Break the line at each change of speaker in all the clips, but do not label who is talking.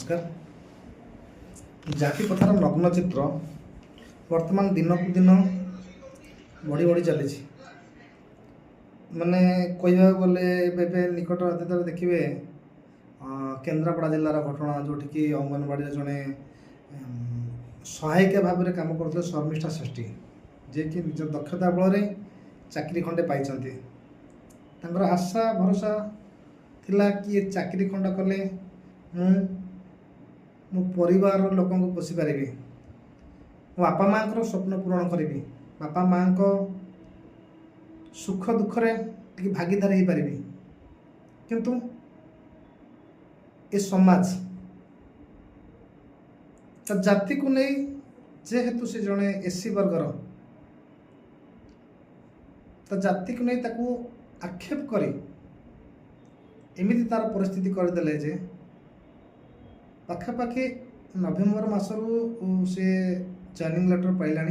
नमस्कार। जाति प्रथार नग्न चित्र वर्तमान दिन को दिन बढ़ी बढ़ी चली माने कह गले निकट अतीत देखिए केन्द्रापड़ा जिलार घटना जोटिकी अंगनवाड़ी जड़े सहायिका भाव में कम करते शर्मिष्ठा श्रेष्ठी जे कि निज दक्षता बल चाकरी खंडे पाई आशा भरोसा थिला कि ये चाकरी खंड कले मो परिवार लोक पोषी पारि मो बापा माँ को स्वप्न पूरण करी बापा माँ को सुख दुखरे भागीदार हो पारि किंतु ये समाज जाति को नहीं जेहेतु से जड़े एससी वर्गर जाति को नहीं ताकू आक्षेप करी एमिति तार परिस्थिति करदेले जे पाखापाखि नवेम्बर मसरू से जॉइनिंग लेटर पाइला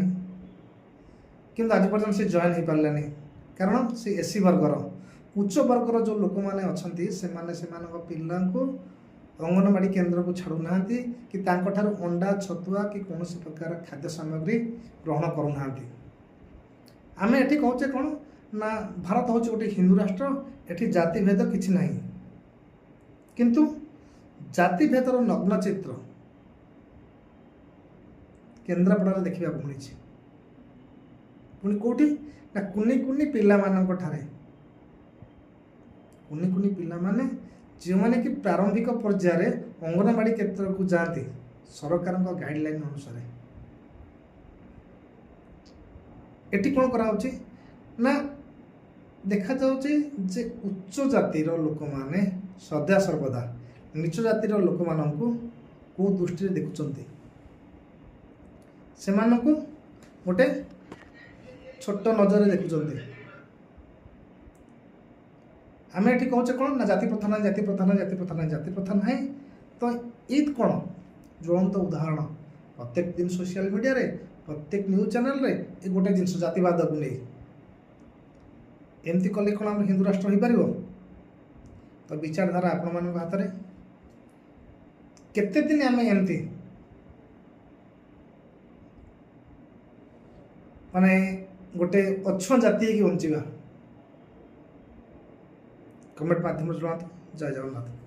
किंतु आज पर्यटन से जॉइन हो पारानी कारण से एससी वर्गर उच्च वर्गर जो लोक मैंने अच्छा से पिला अंगनवाड़ी केन्द्र को छाड़ू ना कि अंडा छतुआ कि कौन प्रकार खाद्य सामग्री ग्रहण करूना आम एटी कहचे कौन ना भारत हूँ गोटे हिंदू राष्ट्र एटी जाति भेद किसी ना किंतु जाति भेदर नग्न चित्र केन्द्रापड़ा देखा मिली पुणी कौटी ना कुनी कुनी पिला कुनी कुनी पिला माने जो मैंने कि प्रारंभिक पर्यायर अंगनवाड़ी क्षेत्र को जाती सरकार गाइडलाइन अनुसार एटी कौन कराउची ना देखा जाउची जे उच्च जातिर लोक माने सदा सर्वदा नीच जातिर लोक मानू को दृष्टि देखुंट से गोटे छोट नजर देखुंट आम ये कहचे कौन ना जाति प्रथा ना जाति प्रथा ना जाति प्रथा ना जाति प्रथा ना तो ईद कौन ज्वलंत उदाहरण प्रत्येक दिन सोशल मीडिया रे प्रत्येक न्यूज चैनल रे ये गोटे जिन जातिवाद को नहीं एमती कले कौन आम हिंदू राष्ट्र हो पार तो विचारधारा आपण मान हाथ में केते दिन आम एमती माने गोटे अच्छ जाति की बंचा कमेंट माध्यम जय जगन्नाथ।